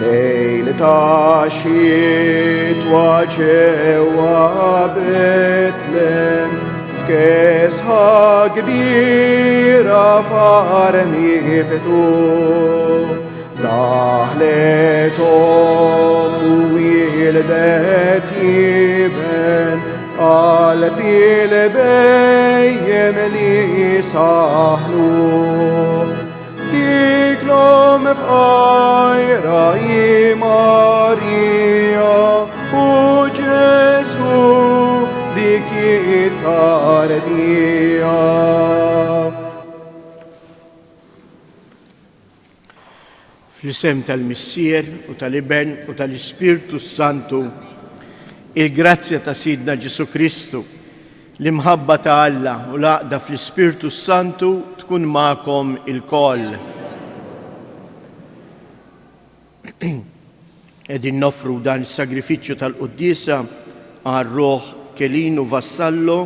ليلة الشتوى جوا بتلم كيسها كبيرة فارمي فتو دهلتهم ويلدتي بن قلبي لبيم لي سهلو تكلم في عيري ماريا وجسو ديكي تاربيا. Fl-isem tal-Missier u tal-Ibn u tal-Ispirtu Santu, il-grazzja ta' Sidna Ġesu Kristu, l-imħabba ta' Alla u l-għaqda fl-Ispirtu Santu tkun ma'kom il-koll. Edin nofru dan il-sagrifiċċju tal-Quddisa għal-Ruħ Kelinu Vassallo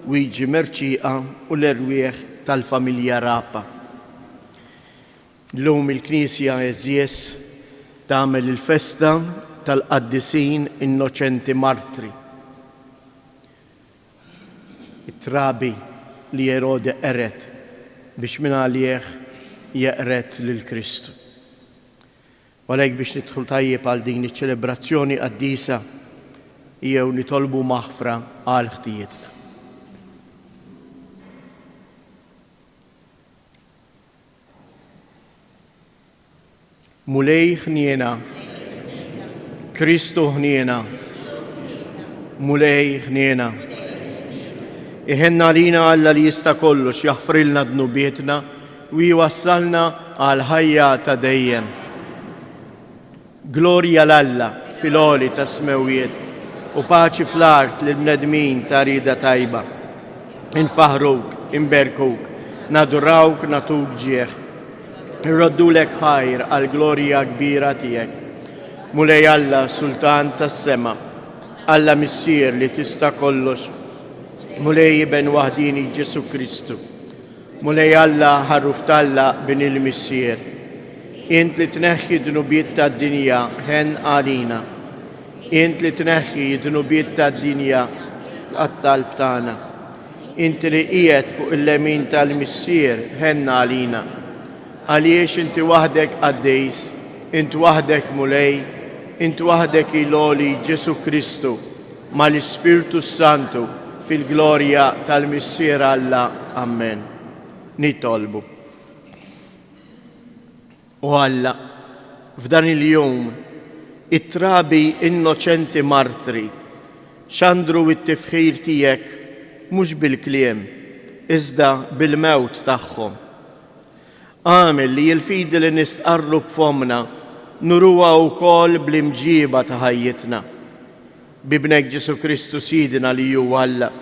u Iġi Merċiqa u l-erwieħ tal-familja Rapa. L-lum il-Knisja eżjes tagħmel il-festa tal-qaddisin innoċenti martri. It-trabi li Erode eret biex min għalih jeqret lil Kristu. Għalhekk biex nidħlu tajjeb għal din iċ-ċelebrazzjoni qaddisa jew nitolbu maħfra għal ħtijietna. Mulej ħniena, Kristu ħniena, mulej ħniena. Iħenna lina Alla li jista' kollox jaħfrilna dnubietna u jwassalna għal ħajja ta' dejjem. Glorja l-Alla fil-għoli ta' smewiet u paċi fl-art l-bnedmin ta' rida tajba. Infaħruk, inberkuk, nadurawk, natuk ġieħ. Irroddulek ħajr għal glorja kbira tiegħek. Mulej Alla Sultan tas-sema, Alla Missier li tista' kollox. Mulej Ibn waħdini Ġesu Kristu. Mulej Alla ħarruf talla bin il-Missier. Int li tneħħi dnubiet tad-dinja ħen għalina. Int li tneħħi dnubiet tad-dinja għat-talb tagħna. Int li qiegħed fuq il-lemin tal-Missier ħen għalina. Għaliex inti waħdek għaddejs, inti waħdek mulej, inti waħdek il-għoli Ġesu Kristu ma l-Ispirtu Santu fil-glorja tal-Missier Alla. Amen. Nitolbu. U Alla, f'dan il-jum, it-trabi innoċenti martri, xandru it-tifħir tijek mux bil-kliem, iżda bil-mewt tagħhom. Għamil li jil-fidi li nistqarru b'fomna, nuruwa u kol bl-imġiba ta' ħajjitna. Bibnek Ġesu Kristu Sidina li ju Alla,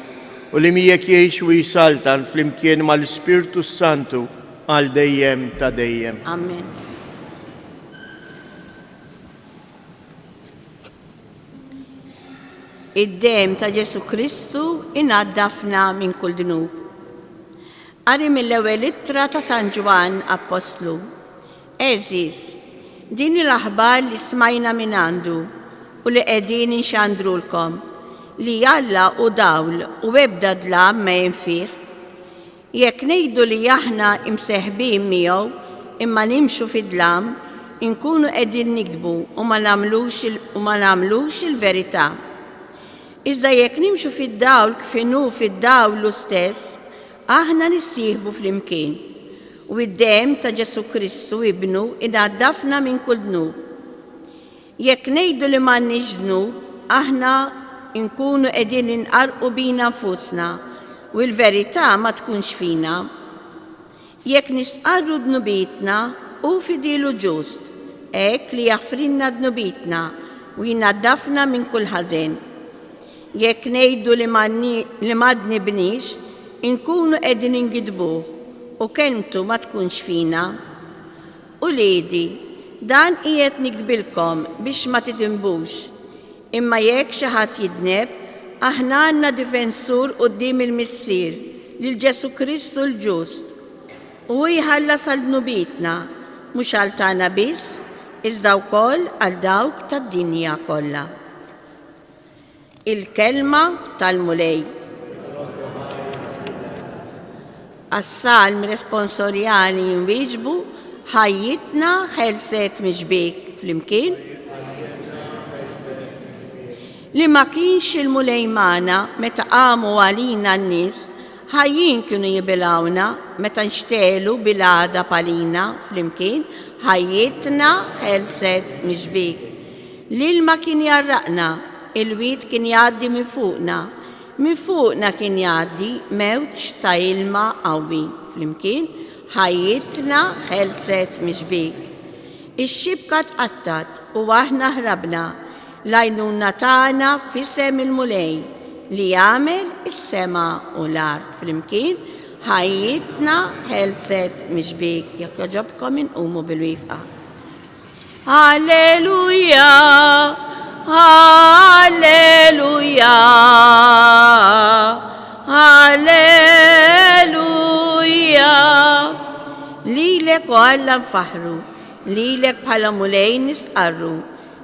u li mijek jiex u jisaltan fl-imkien ma l-Spiritu Santu għal dejjem ta' dejjem. Amen. Id-dem ta' Ġesu Kristu inaddafna minn kull dnub. Qari mill-ewwel ittra ta' San Ġwan Apostlu. Eżis, din l-aħbar li smajna minn għandu u li qegħdin inxandrulkom li Alla u dawl u ebda dlam ma jinfih. Jekk ngħidu li aħna imseħbin miegħu imma nimxu fid-dlam, inkunu qegħdin nikdbu u ma nagħmlux il-verità. Iżda jekk nimxu fid-dawl kif inhu fid-dawlu stess, aħna nissieħbu fl-imkien u id-dem ta' Ġesu Kristu Ibnu inaddafna minn kull dnub. Jekk ngħidu li m'għandniex dnub, aħna nkunu qegħdin inqarqu bina nfusna u l-verità ma tkunx fina. Jekk nisqarru dnubietna u fidilu ġust, hekk li jaħfrilna dnubietna u jinaddafna minn kull ħażen. Jekk ngħidu li m'għadniex, inkunu qegħdin ingidbuh u kelmtu ma tkunx fina. U liedi, dan qiegħed nikdbilkom biex ma tidinbux. Imma jekk xi ħadd jidneb, aħna għandna difensur quddiem il-Missier lil Ġesu Kristu l-Ġust. U jħallas għal dnubietna, mhux għal tagħna biss, iżda wkoll għal dawk tad-dinja kollha. Il-kelma tal-mulej. Għas-salm responsorjali jinwieġbu ħajjitna ħelset miġbik flimkien. Li ma kienx il-mulej magħna meta qamu għalina n-nies, ħajjin kienu jibilawna meta nxtelu bil-għada palina flimkien, ħajjitna ħelset miġbik. L-ilma kien jarraqna, il-wid kien jgħaddi minn fuqna kien jgħaddi mewġ ta' ilma qawwi flimkien, ħajjitna ħelset miġbik. Ix-xibka tqattat u aħna ħrabna, l-għajnuna tagħna f'isem il-mulej li jagħmel is-sema u l-art flimkien, ħajjitna ħelset miġbik. Jekk jogħġobkom inqumu bil-wifqa. Alleluja, alleluja, alleluja. Lilek u Alla nfaħru, lilek bħala mulej nisqarru,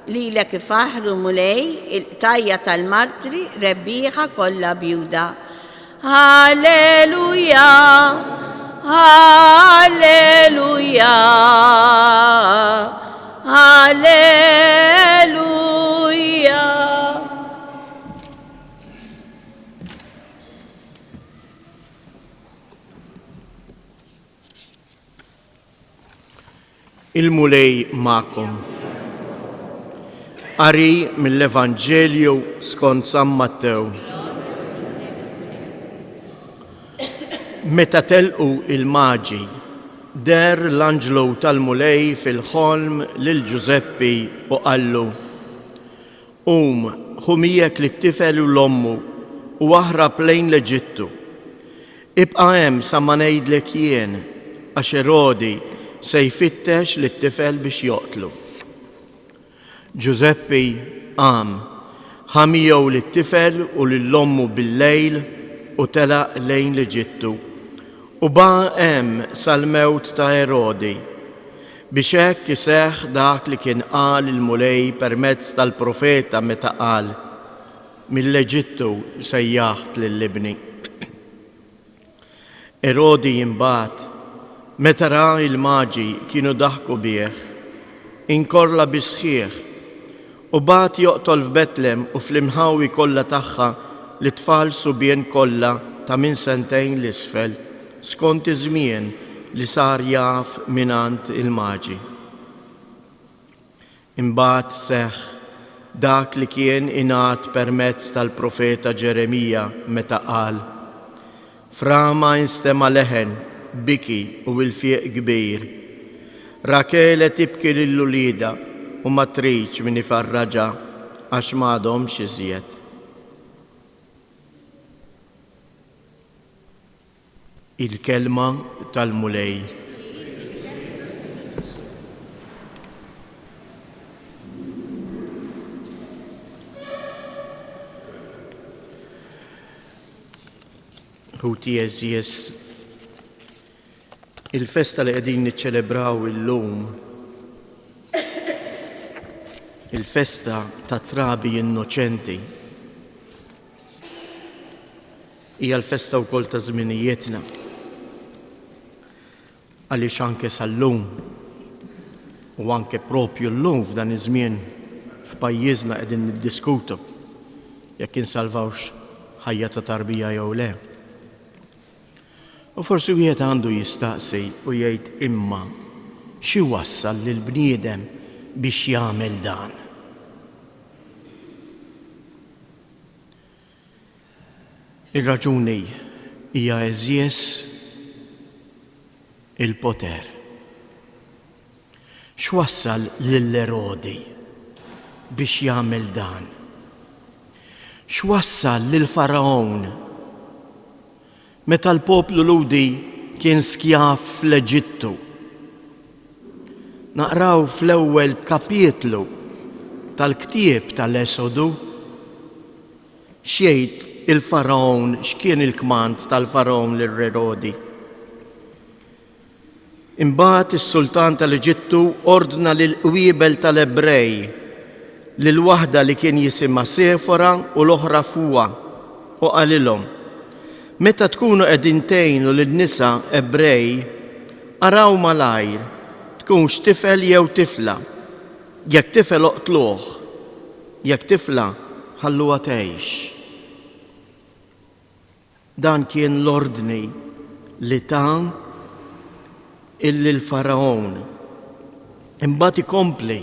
lilek ifaħru mulej il-tajja tal-martri rebbieħa kollha bjuda. Alleluja, alleluja, alleluja. Il-mulej ma'kom. Qari mill-Evanġelju skont San Mattew. Meta telqu il-maġi, der l-anġlu tal-mulej fil-ħolm lil Giuseppi u qallu: ħumijek li t-tifel u l-ommu u aħrab lejn l-Eġittu. Ibqa' hemm sa ma ngħidlek jien, għax Erodi se jfittex li t-tifel biex joqtlu. Giuseppi ħamijew li t-tifel u lill-ommu bil-lejl u telaq lejn l-Eġittu. U ba' hemm sal-mewt ta' Erodi biex hekk iseħħ dak li kien qal il-mulej permezz tal-profeta meta qal: mill-Eġittu sejjaħt lill-ibni. Erodi imbagħad meta ra il-maġi kienu daħku bih, inkorla bi sħiħ u bagħad joqtol f'Betlem u fl-imħawi kollha tagħha l-tfal subien kollha ta' minn sentejn l-isfel skont iż-żmien li sar jaf minant il-maġi. Imbagħad seħħ dak li kien ingħad permezz tal-profeta Ġeremija meta qal: frama instema leħen, biki u l-fieq kbir. Rakele tibki lill-ulida u ma tridx min ifarraġa għax m'għadhomx iżjed. Il-kelma tal-mulej. Ħuti eżjes, il-festa li qegħdin niċċelebraw illum, il-festa ta' trabi innoċenti, hija l-festa wkoll ta' żminijietna. Għaliex anke sal-lum u anke propju llum f'dan iż-żmien f'pajjiżna qegħdin niddiskutu jekk insalvawx ħajja ta' tarbija jew le. U forsi wieħed għandu jistaqsi u jgħid imma xi wassal lill-bniedem biex jagħmel dan? Ir-raġuni hija eżjes il-poter. X'wassal lill-Erodi biex jagħmel dan? X'wassal lill-Farawn meta l-poplu ludi kien skjaf fl-Eġittu? Naqraw fl-ewwel kapitlu tal-ktieb tal-Esodu xjgħid il-Farawn, x'kien il-kmand tal-Farawn lir-Erodi. Imbagħad is-Sultan tal-Eġittu ordna lil qwiebel tal-Ebrej lil waħda li kien jisimha Sefora u l-oħra Fuwa u qalilhom: meta tkunu qegħdin tgħinu lin-nisa Ebrej, araw malajr tkunx tifel jew tifla. Jekk tifel oqtluh, jekk tifla ħalluha tgħix. Dan kien l-ordni li ta' l-Faraon. Imbagħad ikompli.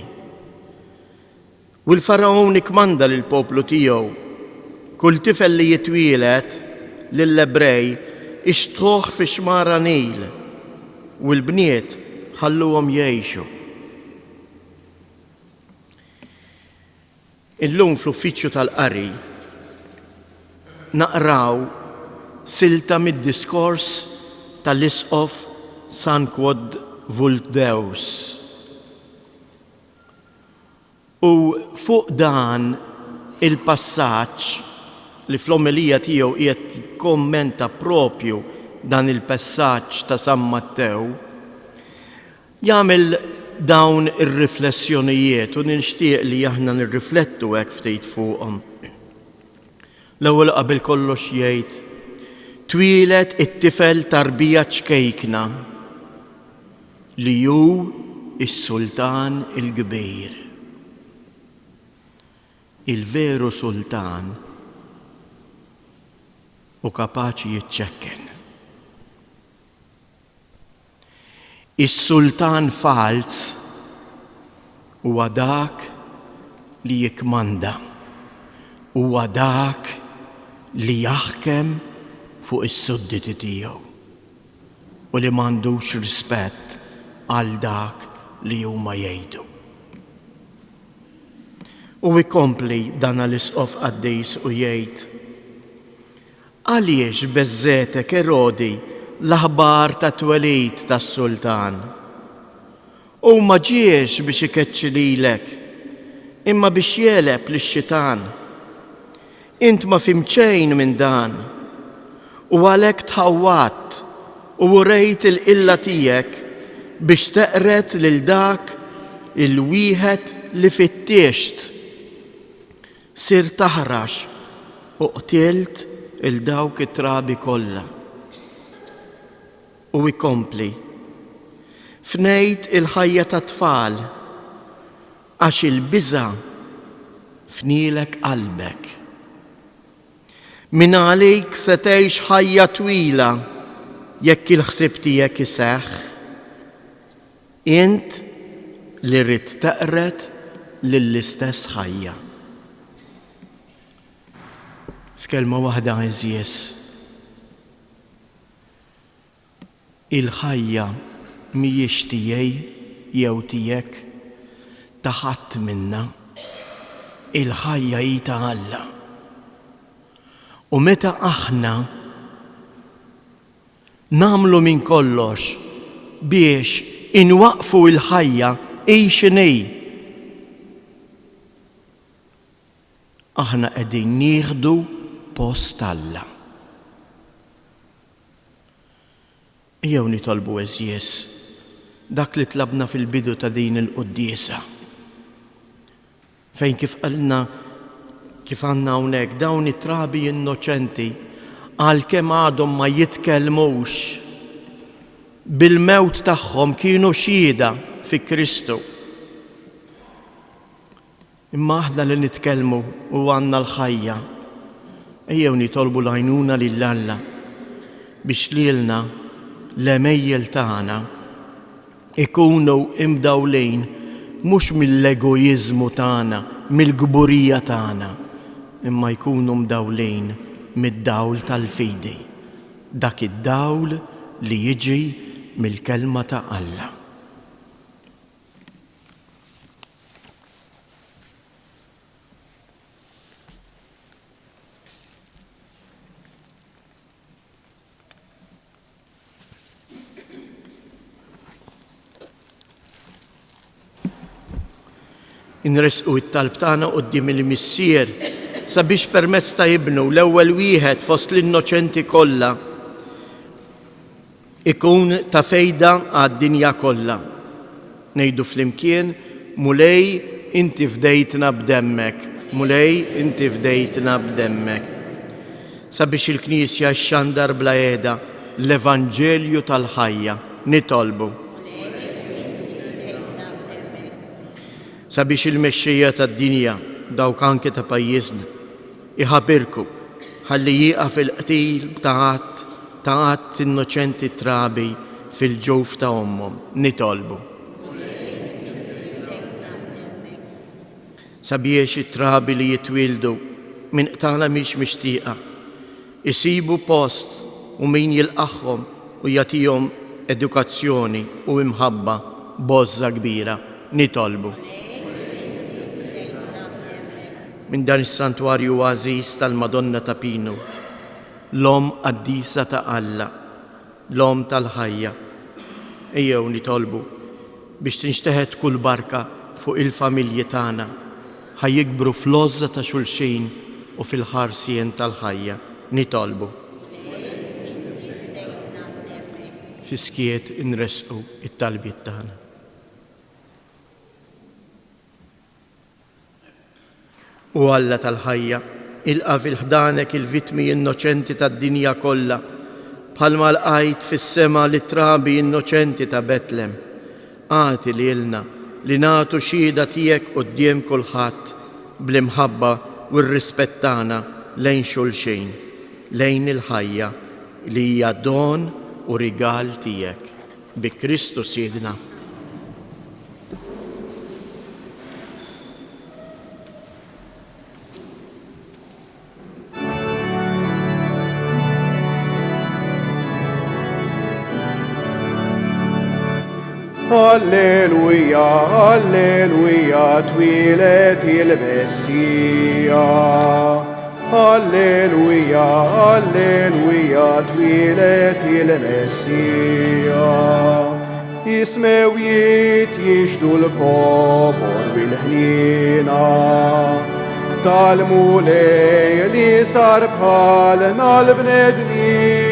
U l-Faraon ikmanda lill-poplu tiegħu: kull tifel li jitwielet lill-Ebrej ixtruh fi xmara Nil u l-bniet ħalluhom jgħixu. Illum fl-uffiċċju tal-qari naqraw silta mid-diskors tal-Isqof Sanquad Vuldeus. U fuq dan il-passaġġ li fl-omilija tiegħu qiegħed jikkommenta propju dan il-passaġġ ta' San Mattew, jagħmel dawn ir-riflessjonijiet u nixtieq li aħna nirriflettu hekk ftit fuqhom. L-ewwel qabel kollox jgħid: twielet it-tifel tarbija ċkejkna li hu is-Sultan il-Kbir. Il-veru sultan u kapaċi jiċċekken. Is-sultan fals huwa dak li jikmanda, huwa dak li jaħkem fuq is-sudditi tiegħu u li m'għandux rispett għal dak li huma jgħidu. U ikompli dan l-Isqof Qaddis u jgħid: għaliex beżżetek Erodi l-aħbar ta' twelid tas-sultan? U ma ġiex biex ikeċċi lilek, imma biex jeleb lix-xitan. Int ma fimxejn minn dan, u għalhekk tħawwatt u rejt il-qilla tiegħek biex teqret lil dak il-wieħed li fittiext. Sir taħrax u qtilt il-dawk it-trabi kollha. U ikompli: fnejt il-ħajja ta' tfal għax il-biża' fnielek qalbek. Min għalik se tgħix ħajja twila jekk il-ħsieb tiegħek iseħħ. Int li rid taqret lill-istess ħajja. F'kelma waħda iżjed, il-ħajja mhijiex tiegħi jew tiegħek ta' ħadd minna, il-ħajja hi ta' Alla. U meta aħna nagħmlu minn kollox biex inwaqfu l-ħajja x'inhi, aħna qegħdin nieħdu post Alla. Jew nitolbu eżjes dak li tlabna fil-bidu ta' din il-quddiesa, fejn kif qalna kif għandna hawnhekk dawn it-trabi innoċenti għalkemm għadhom ma jitkellmux bil-mewt tagħhom kienu xhieda fi Kristu. Imma aħna li nitkellmu u għandna l-ħajja, ejjew nitolbu l-għajnuna lill-Alla biex lilna l-emejjel tagħna ikunu imdawlin mhux mill-egoiżmu tagħna, mill-gburija tagħna, imma jkunu mdawlin mid-dawl tal-fidi, dak id-dawl li jiġi mill-kelma ta' Alla. Inresqu it-talb tagħna quddiem il-missier sabiex permezz ta' ibnu l-ewwel wieħed fost l-innoċenti kollha ikun ta' fejda għad-dinja kollha. Ngħidu flimkien, Mulej inti fdejtna b'demmek, Mulej inti fdejtna b'demmek. Sabiex il-Knisja xxandar bla qiegħda l-Evanġelju tal-ħajja nitolbu. Sabiex il-mexxejja tad-dinja dawk anke ta' pajjiżna iħabirku ħalli jieqaf il-qtil ta' innoċenti trabi fil-ġewf ta' ommhom nitolbu. Sabiex it-trabi li jitwildu minn qtala mhix mixtieqa isibu post u min jilqaħħom u jagħtihom edukazzjoni u imħabba bożza kbira nitolbu. Minn dan is-santwarju għażiż tal-Madonna ta' Pinu, l-Om qaddisa ta' Alla, l-Om tal-ħajja, ejjew nitolbu biex tinxteħed kull barka fuq il-familji tagħna ħajjikbru fl-għożża ta' xulxin u fil-ħarsien tal-ħajja nitolbu. Fiskiet inresqu it-talbiet tagħna. U Alla tal-ħajja, ilqa' fil-ħdanek il-vittmi innoċenti tad-dinja kollha, bħalma lqajt fis-sema l-trabi innoċenti ta' Betlem. Għati lilna li nagħtu xhieda tiegħek quddiem kulħadd bl-imħabba u r-rispett tagħna lejn xulxin, lejn il-ħajja li hija don u rigal tiegħek. Bi Kristu Siedna. Alleluja, alleluja, twilet il-Messija. Alleluja, alleluja, twilet il-Messija. Ismewiet jixdu l-kobor bil-ħnina, tal-mulej li sar bħalna l-bnedmin.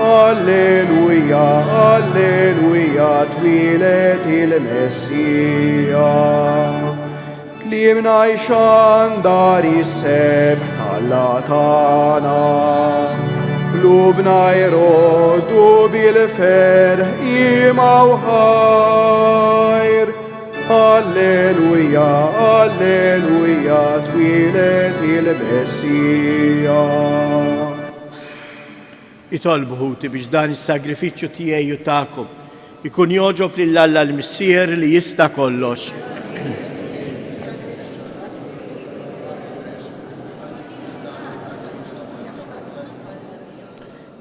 Alleluja, alleluja, twilet il-Messija. Klimna jxandar jisseb tal-latana, lubna jrodu bil-ferħ imaw ħajr. Alleluja, alleluja, twilet il-Messija. Itolbu ħuti biex dan is-sagrifiċċju tiegħi u tagħkom ikun joġob lil Alla l-Missier li jista' kollox.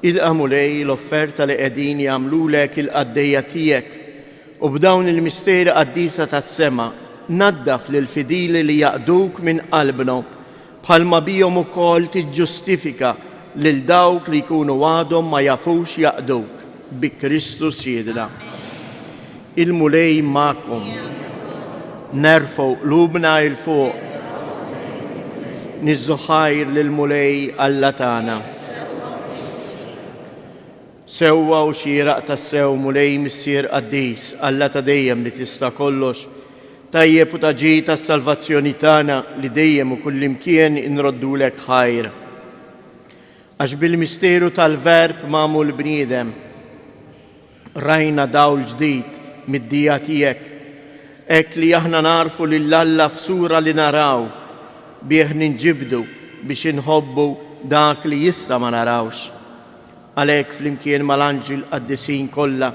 Ilqa' Mulej l-offerta li qegħdin jagħmlulek il-qaddejja tiegħek u b'dawn il-misteri qaddisa tas-sema naddaf lil fidili li jaqduk minn qalbna bħalma bihom ukoll tiġġustifika lil dawk li jkunu għadhom ma jafux jaqduk bi Kristu Siedna. Il-Mulej magħkom, nerfgħu qlubna il fuq, niżżu ħajr lil Mulej Alla tagħna. Sewwa u xieraq tas-sew Mulej Missier Qaddis, Alla ta' dejjem li tista' kollox, tajjeb u taġi tas-salvazzjoni tagħna li dejjem u kullimkien inroddulek ħajr. Għax bil-misteru tal-verb magħmul bniedem rajna dawl ġdid mid-dija tiegħek, hekk li aħna narfu lil Alla f'sura li naraw bih ninġibdu biex inħobbu dak li issa ma narawx. Għalhekk flimkien mal-anġel qaddisin kollha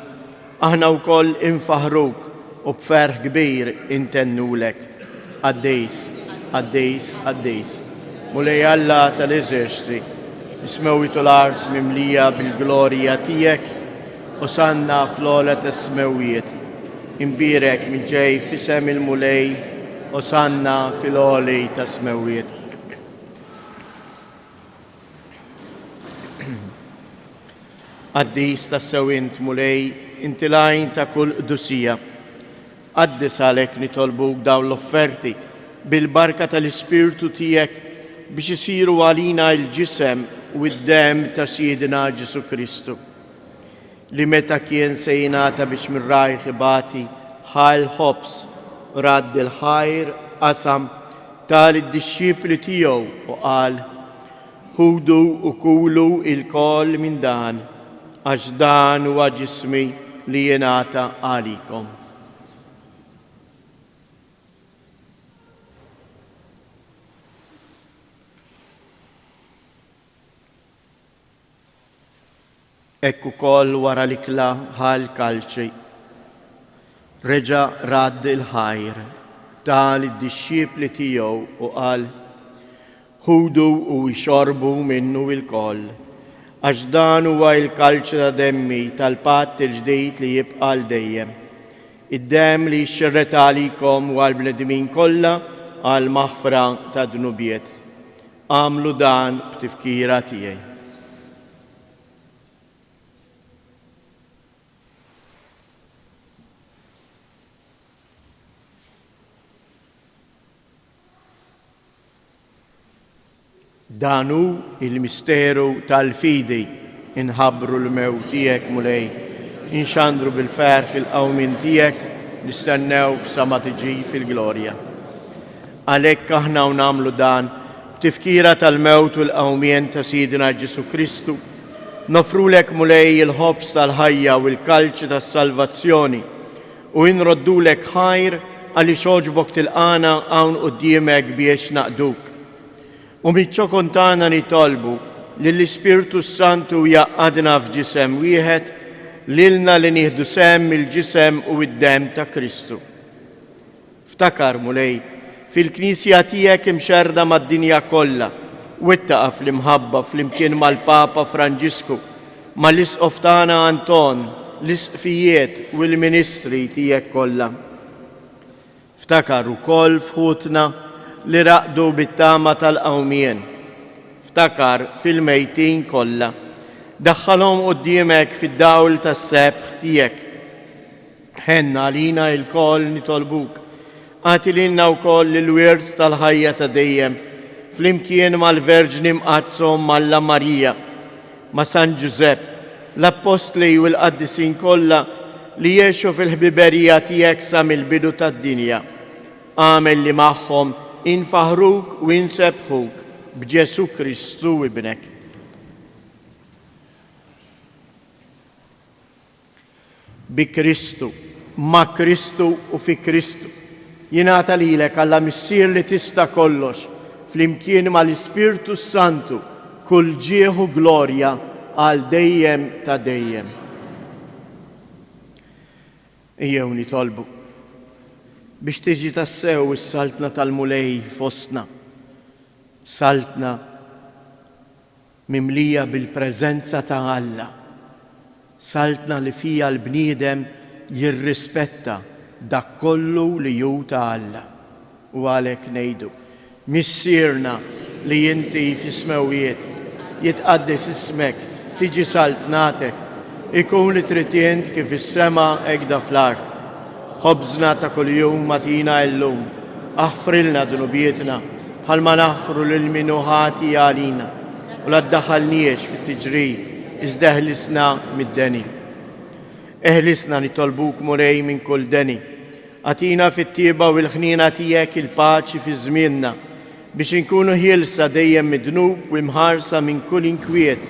aħna wkoll infaħruk u b'ferħ kbir intennulek. Qaddis, qaddis, qaddis. Mulej Alla tal-eżerċi, ismewitu l-art mimlija bil-glorja tiegħek u sanna fl-ola tas-smewiet. Imbirek minn ġej fisem il-Mulej u sanna fil-oli tas-smewiet. Qaddis tas-sewint Mulej, inti lajn ta' kull qdusija. Qaddis għalhekk nitolbuk dawn l-offerti bil-barka tal-Ispirtu tiegħek biex isiru għalina l-ġisem u d-dem ta' Siedna Ġesu Kristu. li meta kien se jingħata biex mir-rajħ ibati ħal ħobs radd il-ħajr qasam tal-disċipli tiegħu u qal: ħudu u kulu il-koll minn dan, għax dan huwa ġismi li jingħata għalikom. Ekku koll wara l-ikla ħal kalċi, reġa radd il-ħajr tal-disċipli tiegħu u qal: ħudu u jxorbu minnu il-koll, għax dan huwa il-kalċi ta' demmi tal-patt il-ġdid li jibqa' l dejjem. Id-demm li jxerret għalikom u għall-bnedmin kollha għal maħfra ta' dnubiet. Għamlu dan b'tifkira tiegħi. Danu il-misteru tal-fidi inħabru l-mew tijek mulej, inxandru bil-ferħ il-qawmin tijek, nistennew sa ma tiġi fil-glorja. Għalek aħna u namlu dan, tifkira tal-mewt u l-qawmien ta' Sidina Ġesu Kristu, nofrulek mulej il-ħobs tal-ħajja u l-kalċi tas-salvazzjoni u inroddulek ħajr għalli xoġbok til-qana għawn qudiemek biex naqduk. U mitċo kontana nitolbu li l-Ispirtu Santu jaqqadna f'ġisem wieħed lilna li nieħdu sem il-ġisem u id-dem ta' Kristu. Ftakar mulej, fil-Knisja tiegħek imxerda mad-dinja kollha, wettaqa fl-imħabba fl-imkien mal-Papa Franġisku, mal-isqof tagħna Anton, l-isqfijiet u l-ministri tiegħek kollha. Ftakar ukoll fħutna li raqdu bit-tama tal-qawmien. Ftakar fil-mejtin kollha. Daħħalhom quddiemek fid-dawl tas-sebħ tiegħek. Ħenna lina l-koll nitolbuk. Għati lilna wkoll il-wirt tal-ħajja ta' dejjem flimkien mal-Verġni mqazzhom Malla Marija, ma' San Ġusepp, l-Apostli u l-Qaddisin kollha li jgħixu fil-ħbiberija tiegħek sa mill-bidu tad-dinja. Għamel li magħhom infaħruk u insebħuk b'Ġesu Kristu ibnek. Bi Kristu, ma' Kristu u fi Kristu, jingħata lilek Alla missier li tista' kollox, flimkien mal-Ispirtu Santu, kull ġieħu glorja għal dejjem ta' dejjem. Ejjew nitolbu biex tiġi tassew is-saltna tal-mulej fostna, saltna mimlija bil-preżenza ta' Alla, saltna li fija l-bniedem jirrispetta dak kollu li ju ta' Alla. U għalhekk ngħidu: missierna li inti fis-smewiet, jitqaddes ismek, tiġi saltnatek, ikun li tritjent kif is-sema hekk fl-art. Ħobżna ta' kuljum matina llum, aħfrilna dunubietna bħalma naħfru lil min hu ħati għalina, u la ddaħħalniex fit-tiġrid iżda eħlisna mid-deni. Eħlisna nitolbuk mulej minn kull deni. Għatina fit-tieba u l-ħnina tiegħek il-paċi fi żmienna biex inkunu ħielsa dejjem midnub u mħarsa minn kull inkwiet.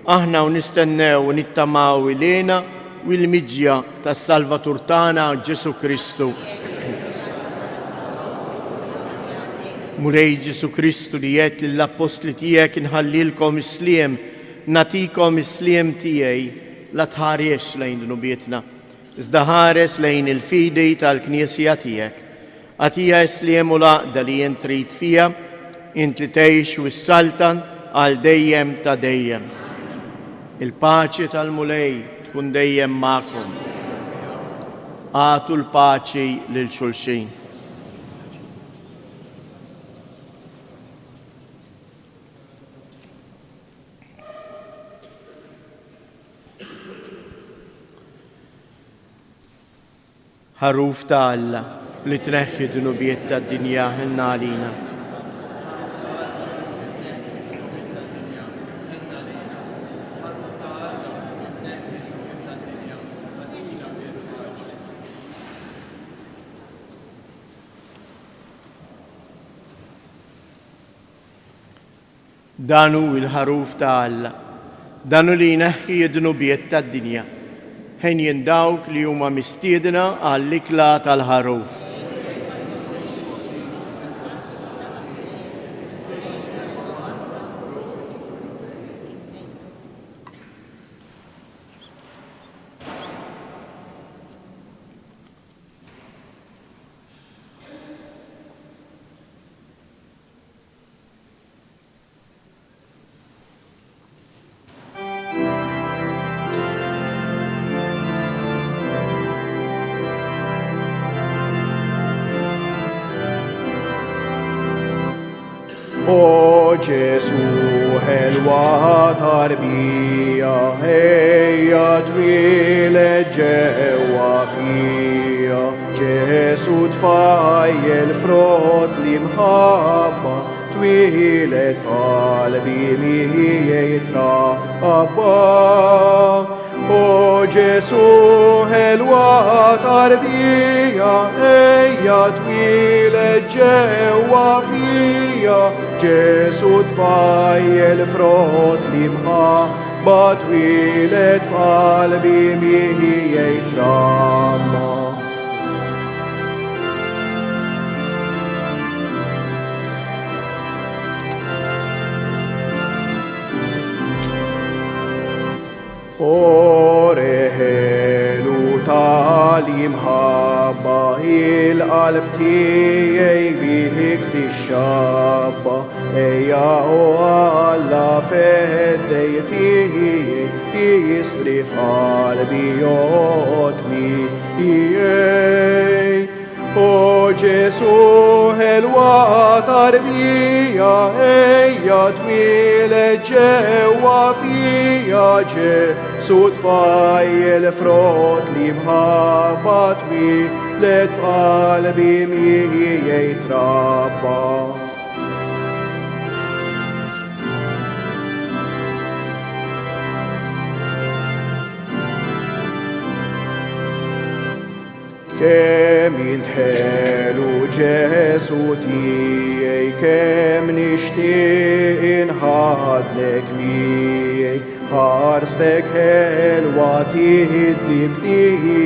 Aħna u nistennew u nittamaw ilena u l-miġja tas-Salvatur tagħna Ġesu Kristu. Mulej Ġesu Kristu li jgħid lill-Apostli tiegħek inħallilkom isliem, natikom isliem tiegħi, la tħares lejn dunubietna, iżda ħares lejn il-fidi tal-Knisja tiegħek. Għatija isliem u laqda li jien trid fija, int li tgħix u s-saltan għal dejjem ta' dejjem. Il-paċi tal-mulej tkun dejjem magħkom. Għatu l-paċi lil xulxin. Ħaruf ta' Alla li tneħħi dunubiet tad-dinja ħinna għalina. danu il-ħaruf ta' Alla, danu li jneħħi id-dnubiet tad-dinja, ħejjin dawk li huma mistiedna għall-ikla tal-ħaruf. O Ġesu ħelwa tarbija, ejja twieled ġewwa fija. Ġesu tfajjel frott li mħabba, twieled f'qalbi li jitrabba. O Ġesu ħelwa tarbija, ejja twieled ġewwa fija. Ġesu tfajjel frott li mħabba, twieled f'qalbi li jitrabba. Oreħelu tal-imħabba, il-qalb tiegħi bihek tixxabba. Ejja o Alla f'eddej tiegħi, jisri f'qalbi jotmi tiegħi. O Ġesu ħelwa tarbija, ejja twieled ġewwa fija. Ġesu tfajjel frott li mħabba, twieled f'qalbi li jitrabba. Kemm jintħelu Ġesu tiegħi, kemm nixtieq inħadlek miegħi. Ħarstek ħelwa tiħdib tiegħi,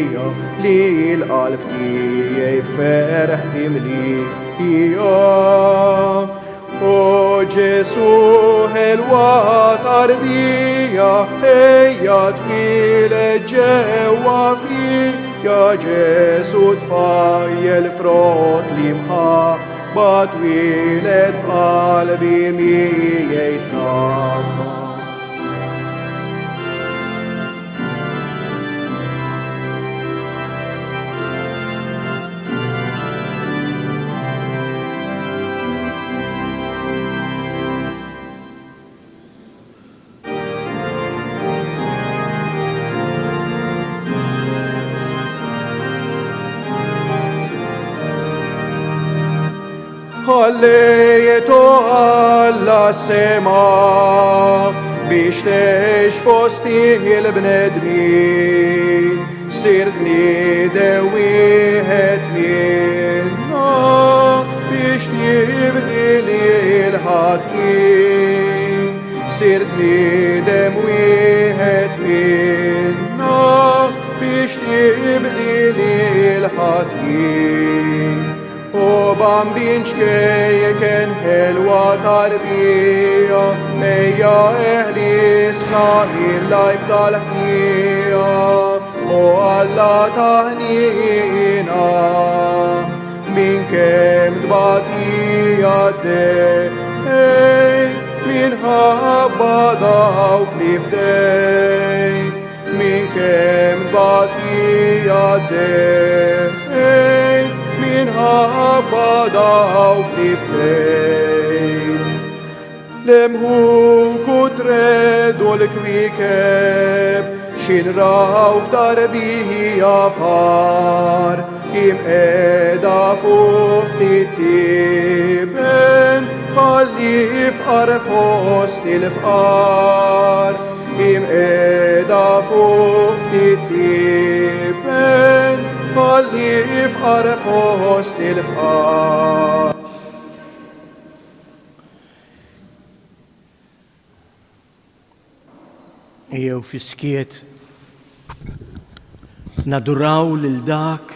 li l-qalb tiegħi b'ferħ timlija. O Ġesu ħelwa tarbija, ejja twieled ġewwa fija. Ġesu tfajjel frott li mħabba, twieled f'qalbi li jitrabba. Ħallejtu Alla sema biex teħx fosti il-bnedmin, sirt bniedem wieħed minna biex tibni l-ħatjien. Sirt bniedem wieħed minna biex tibni l-ħatjien. O bambin ċkejken ħelwa tarbija, ejja eħlisna il-lajb tal-ħtija. O Alla taħnina, min kemm tbatija d-dejt, minħabba dawk li fdejt. Min kemm tbatija d-dejt, minħabba dawk li fdejt. Lemħuk u tredu l-kwikeb, xinraw tarbija far, kim edha fuftit tiben, għalli fqar fost il-fqar. Kim edha fuftit tiben, għalli fqar fost il-fqar. jew fi skiet naduraw lil dak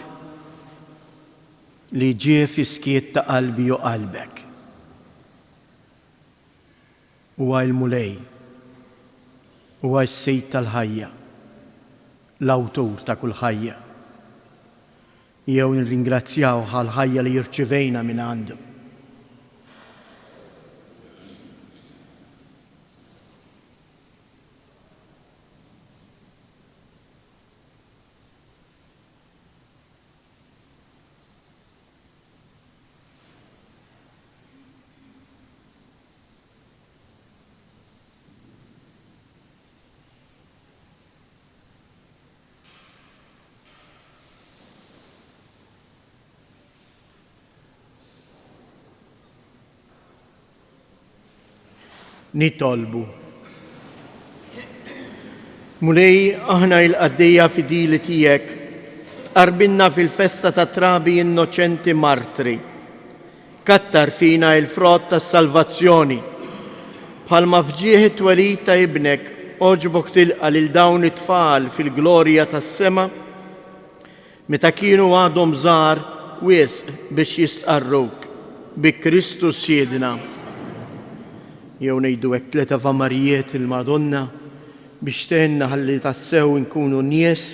li ġie fi skiet ta' qalbi u qalbek. Huwa l-mulej, huwa s-sejt tal-ħajja, l-awtur ta' kull ħajja. Jew nirringrazzjaw għall-ħajja li jirċivejna minn għandu. Nitolbu. Mulej, aħna il-qaddejja fidili tiegħek tqarbinna fil-festa ta' trabi innoċenti martri. Kattar fina il-frott tas-salvazzjoni. Bħalma fġieħ it-twelid ta' ibnek oġbok tilqa' lil dawn it-tfal fil-glorja tas-sema meta kienu għadhom żgħar wisq biex jistqarruk bi Kristus Siedna. Jew ngħidu hekk tliet avamarijiet il-Madonna biex tenna ħalli tassew nkunu nies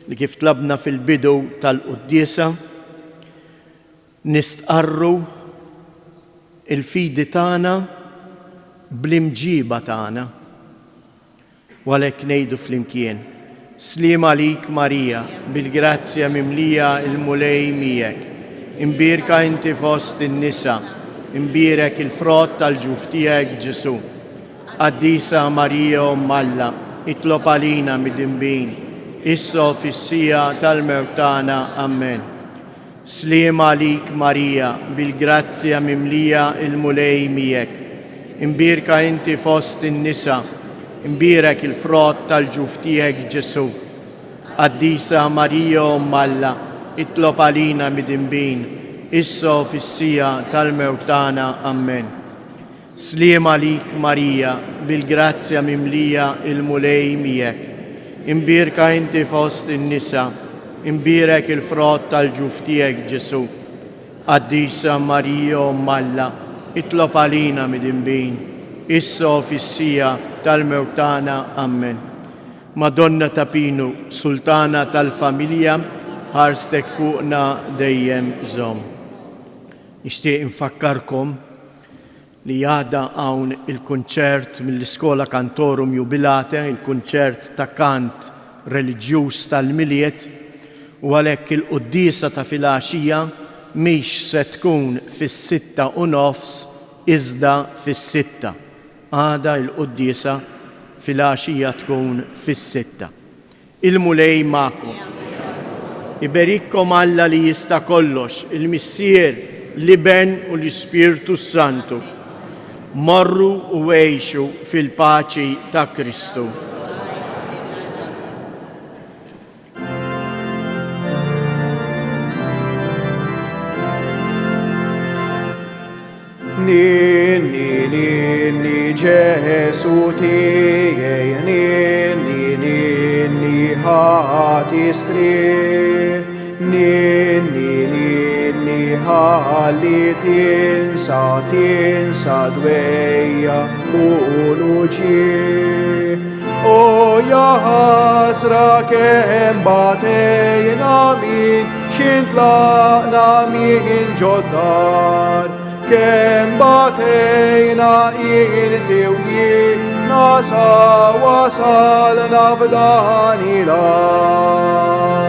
li kif tlabna fil-bidu tal-quddiesa nistqarru il-fidi tagħna bl-imġiba tagħna. U għalhekk ngħidu flimkien: Sliem għalik Marija, bil-grazzja mimlija il-mulej miegħek, imbierka inti fost in-nisa, imbierek il-frott tal-ġuf tiegħek Ġesu. Qaddisa Marija Alla, itlob għalina mid-dinbin, issa fis-sija tal-mewt tagħna. Amen. Sliem għalik Marija, bil-grazzja mimlija il-mulej miegħek, imbierka inti fost in-nisa, imbierek il-frott tal-ġuf tiegħek Ġesu. Qaddisa Marija Alla, itlob għalina mid-dinbin, issa fis-sija tal-mewt tagħna. Amen. Sliem għalik Marija, bil-grazzja mimlija il-mulej miegħek, imbierka inti fost in-nisa, imbierek il-frott tal-ġuf tiegħek Ġesu. Qaddisa Marija Alla, itlob għalina mid-dinbin, issa fis-sija tal-mewt tagħna. Amen. Madonna ta' Pinu, Sultana tal-familja, ħarstek fuqna dejjem żomm. Nixtieq infakkarkom li għada hawn il-kunċert mill-Iskola Kantorum Jubilate, il-kunċert ta' kant reliġjuż tal-miliet, u għalhekk il-quddiesa ta' filgħaxija mhix se tkun fis-6:30 iżda fis-6. Għada il-quddiesa filgħaxija tkun fis-6. Il-mulej magħkom. Iberikkom Alla li jista' kollox, il-Missier, l-Iben u l-Ispirtu Santu. Morru u għejxu fil-paċi ta' Kristu. Ninni Ġesu tiegħi, ninni ħatistri, ninni ħalli tinsa dwejja u luċi. O jaħasra kemm batejna min xintlaqna min ġoddar, kemm batejna inti u jiena sa wasalna f'dan il-għar.